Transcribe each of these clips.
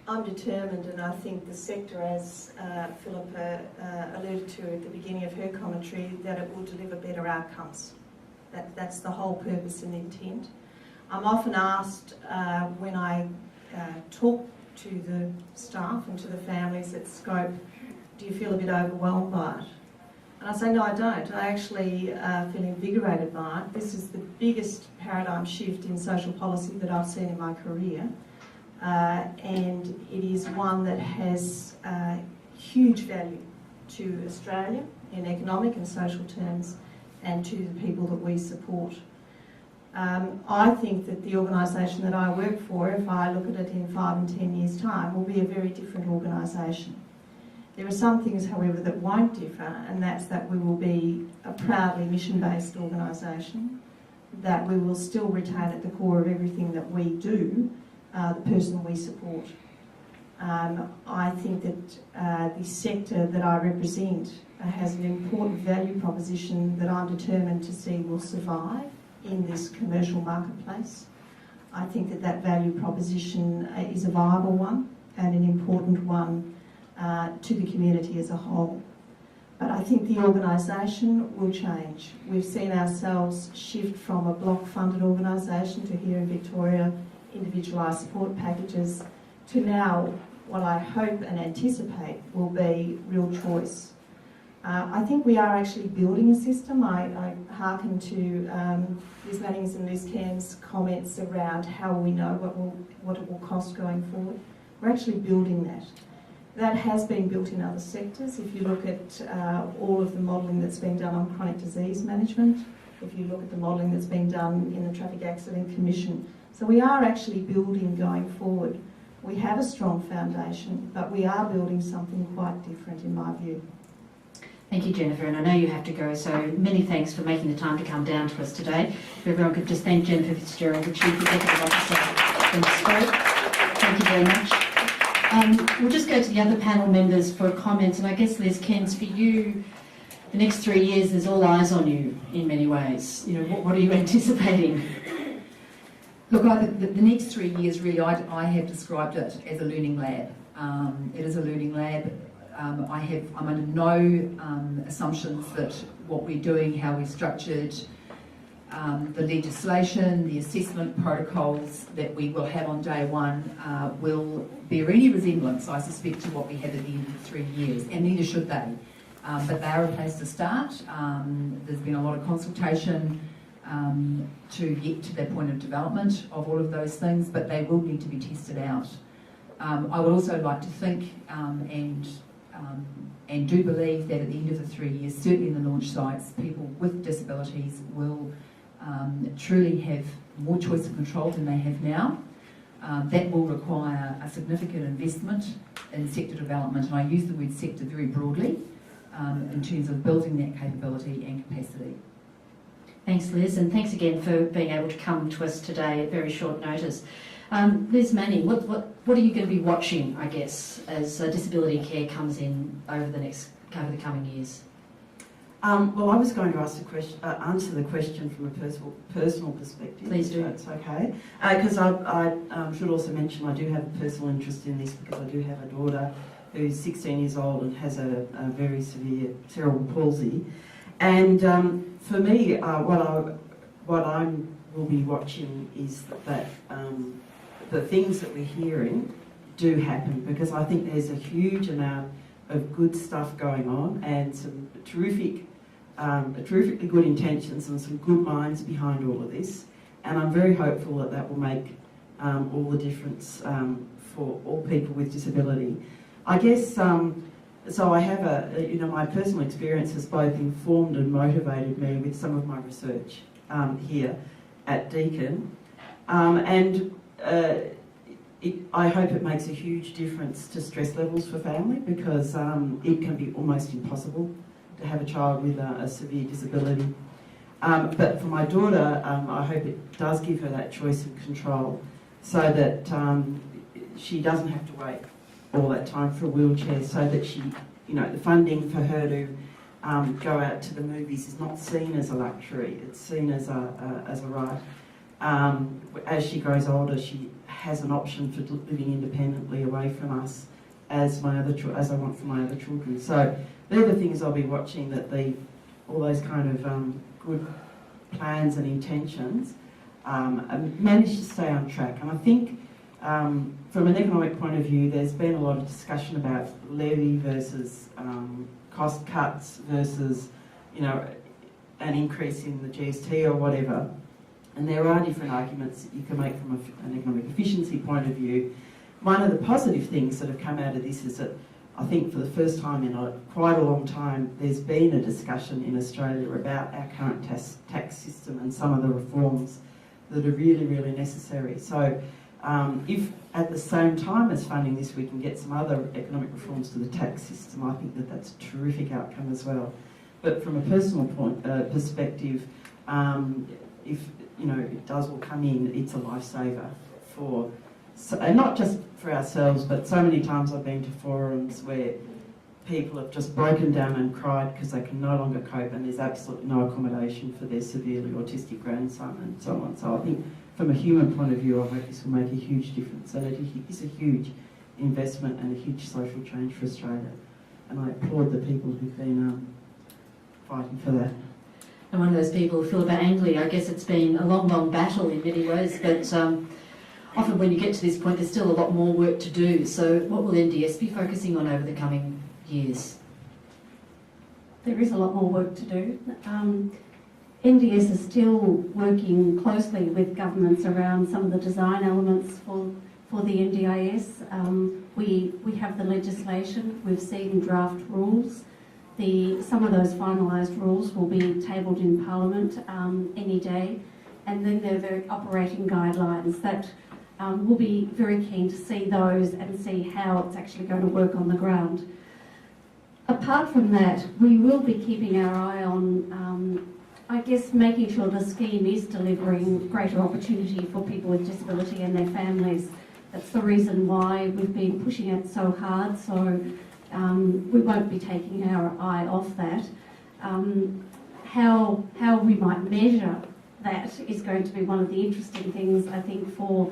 I'm determined, and I think the sector, as Philippa alluded to at the beginning of her commentary, that it will deliver better outcomes. That's the whole purpose and intent. I'm often asked when I talk to the staff and to the families at Scope, do you feel a bit overwhelmed by it? And I say, no, I don't. I actually feel invigorated by it. This is the biggest paradigm shift in social policy that I've seen in my career. And it is one that has huge value to Australia in economic and social terms and to the people that we support. I think that the organisation that I work for, if I look at it in 5 and 10 years' time, will be a very different organisation. There are some things, however, that won't differ, and that's that we will be a proudly mission-based organisation, that we will still retain at the core of everything that we do the person we support. I think that the sector that I represent has an important value proposition that I'm determined to see will survive in this commercial marketplace. I think that that value proposition is a viable one and an important one to the community as a whole. But I think the organisation will change. We've seen ourselves shift from a block-funded organisation to here in Victoria, individualised support packages, to now what I hope and anticipate will be real choice. I think we are actually building a system. I hearken to Liz Manning's and Liz Cairns' comments around how we know what it will cost going forward. We're actually building that. That has been built in other sectors. If you look at all of the modelling that's been done on chronic disease management, if you look at the modelling that's been done in the Traffic Accident Commission. So we are actually building going forward. We have a strong foundation, but we are building something quite different in my view. Thank you, Jennifer, and I know you have to go, so many thanks for making the time to come down to us today. If everyone could just thank Jennifer Fitzgerald, the Chief Executive Officer from Scope. Thank you very much. We'll just go to the other panel members for comments, and I guess, Liz Cairns, for you, the next 3 years, there's all eyes on you in many ways. You know, what are you anticipating? Look, the next 3 years, really, I have described it as a learning lab. It is a learning lab. I'm under no assumptions that what we're doing, how we're structured, the legislation, the assessment protocols that we will have on day one will bear any resemblance, I suspect, to what we have at the end of 3 years, and neither should they. But they are a place to start. There's been a lot of consultation to get to that point of development of all of those things, but they will need to be tested out. I would also like to think and do believe that at the end of the 3 years, certainly in the launch sites, people with disabilities will truly have more choice and control than they have now. That will require a significant investment in sector development, and I use the word sector very broadly in terms of building that capability and capacity. Thanks, Liz, and thanks again for being able to come to us today at very short notice. Liz Manning, what are you going to be watching, I guess, as disability care comes in over the coming years? Well, I was going to answer the question from a personal perspective. Please do. If that's okay. Because I should also mention I do have a personal interest in this because I do have a daughter who's 16 years old and has a very severe cerebral palsy. And for me, what I will be watching is that the things that we're hearing do happen, because I think there's a huge amount of good stuff going on and some terrifically good intentions and some good minds behind all of this. And I'm very hopeful that that will make all the difference for all people with disability. I guess, so I have my personal experience has both informed and motivated me with some of my research here at Deakin. I hope it makes a huge difference to stress levels for family, because it can be almost impossible to have a child with a severe disability. But for my daughter, I hope it does give her that choice and control, so that she doesn't have to wait all that time for a wheelchair, so that she, the funding for her to go out to the movies is not seen as a luxury, it's seen as a right. as she grows older, she has an option for living independently away from us, as I want for my other children. So they're the things I'll be watching, that all those kind of good plans and intentions manage to stay on track. And I think from an economic point of view, there's been a lot of discussion about levy versus cost cuts versus, an increase in the GST or whatever. And there are different arguments that you can make from an economic efficiency point of view. One of the positive things that have come out of this is that I think for the first time in quite a long time, there's been a discussion in Australia about our current tax system and some of the reforms that are really, really necessary. So if at the same time as funding this, we can get some other economic reforms to the tax system, I think that that's a terrific outcome as well. But from a personal perspective, if it does all come in, it's a lifesaver and not just for ourselves, but so many times I've been to forums where people have just broken down and cried because they can no longer cope, and there's absolutely no accommodation for their severely autistic grandson and so on. So I think from a human point of view, I hope this will make a huge difference, and it is a huge investment and a huge social change for Australia. And I applaud the people who've been fighting for that. And one of those people, Philippa Angley, I guess it's been a long, long battle in many ways, but often when you get to this point, there's still a lot more work to do. So what will NDS be focusing on over the coming years? There is a lot more work to do. NDS is still working closely with governments around some of the design elements for the NDIS. We have the legislation, we've seen draft rules. Some of those finalised rules will be tabled in Parliament any day, and then there are very operating guidelines that we'll be very keen to see those and see how it's actually going to work on the ground. Apart from that, we will be keeping our eye on, making sure the scheme is delivering greater opportunity for people with disability and their families. That's the reason why we've been pushing it so hard, so we won't be taking our eye off that. How we might measure that is going to be one of the interesting things, I think, for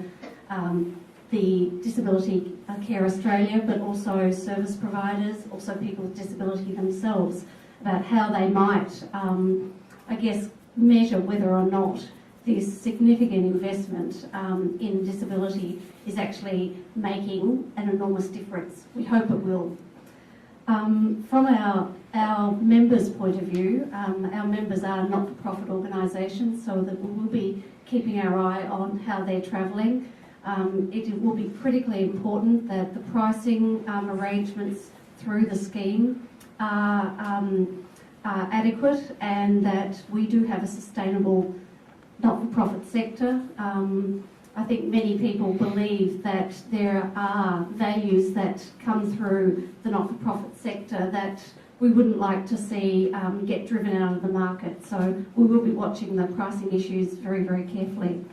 the Disability Care Australia, but also service providers, also people with disability themselves, about how they might, measure whether or not this significant investment in disability is actually making an enormous difference. We hope it will. From our members' point of view, our members are not-for-profit organisations, so that we will be keeping our eye on how they're travelling. It will be critically important that the pricing arrangements through the scheme are adequate, and that we do have a sustainable not-for-profit sector. I think many people believe that there are values that come through the not-for-profit sector that we wouldn't like to see get driven out of the market. So we will be watching the pricing issues very, very carefully.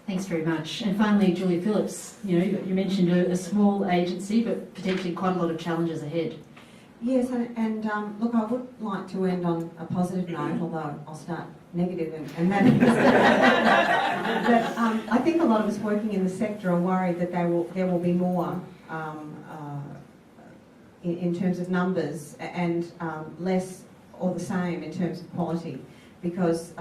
Thanks very much. And finally, Julia Phillips, you mentioned a small agency, but potentially quite a lot of challenges ahead. Yes, and look, I would like to end on a positive note, although I'll start negative, and that is that I think a lot of us working in the sector are worried that there will be more in terms of numbers, and less or the same in terms of quality, because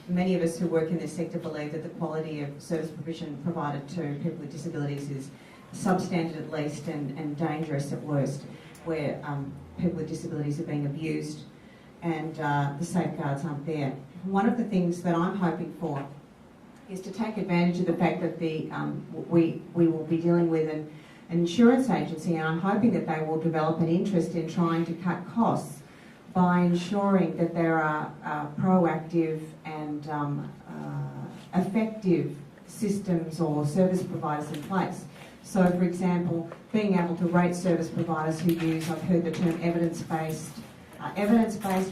many of us who work in this sector believe that the quality of service provision provided to people with disabilities is substandard at least and dangerous at worst, where people with disabilities are being abused and the safeguards aren't there. One of the things that I'm hoping for is to take advantage of the fact that we will be dealing with an insurance agency, and I'm hoping that they will develop an interest in trying to cut costs by ensuring that there are proactive and effective systems or service providers in place. So, for example, being able to rate service providers who use, I've heard the term evidence-based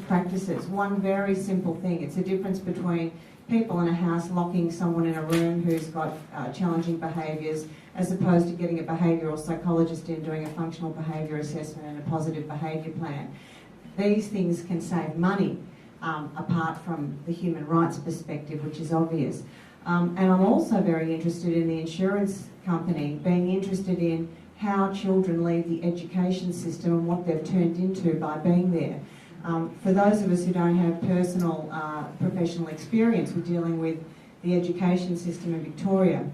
practices. One very simple thing, it's a difference between people in a house locking someone in a room who's got challenging behaviours, as opposed to getting a behavioural psychologist in doing a functional behaviour assessment and a positive behaviour plan. These things can save money apart from the human rights perspective, which is obvious. And I'm also very interested in the insurance company being interested in how children leave the education system and what they've turned into by being there. For those of us who don't have personal professional experience with dealing with the education system in Victoria,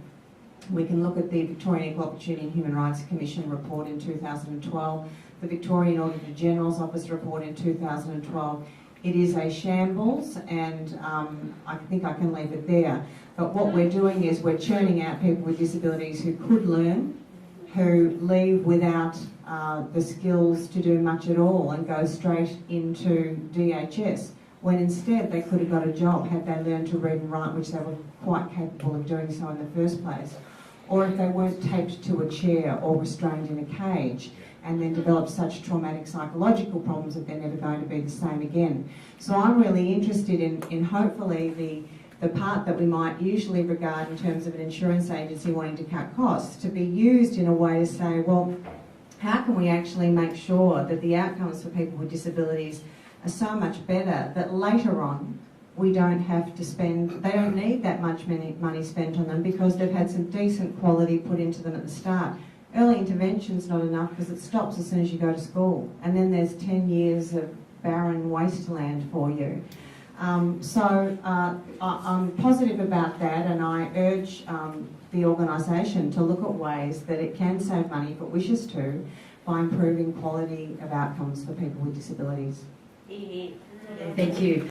we can look at the Victorian Equal Opportunity and Human Rights Commission report in 2012, the Victorian Auditor General's Office report in 2012. It is a shambles, and I think I can leave it there. But what we're doing is we're churning out people with disabilities who could learn, who leave without the skills to do much at all and go straight into DHS, when instead they could have got a job had they learned to read and write, which they were quite capable of doing so in the first place, or if they weren't taped to a chair or restrained in a cage and then developed such traumatic psychological problems that they're never going to be the same again. So I'm really interested in hopefully the part that we might usually regard in terms of an insurance agency wanting to cut costs to be used in a way to say, well, how can we actually make sure that the outcomes for people with disabilities are so much better that later on we don't have to spend, they don't need that much money spent on them because they've had some decent quality put into them at the start. Early intervention's not enough because it stops as soon as you go to school, and then there's 10 years of barren wasteland for you. So I'm positive about that, and I urge the organisation to look at ways that it can save money if it wishes to by improving quality of outcomes for people with disabilities. Thank you.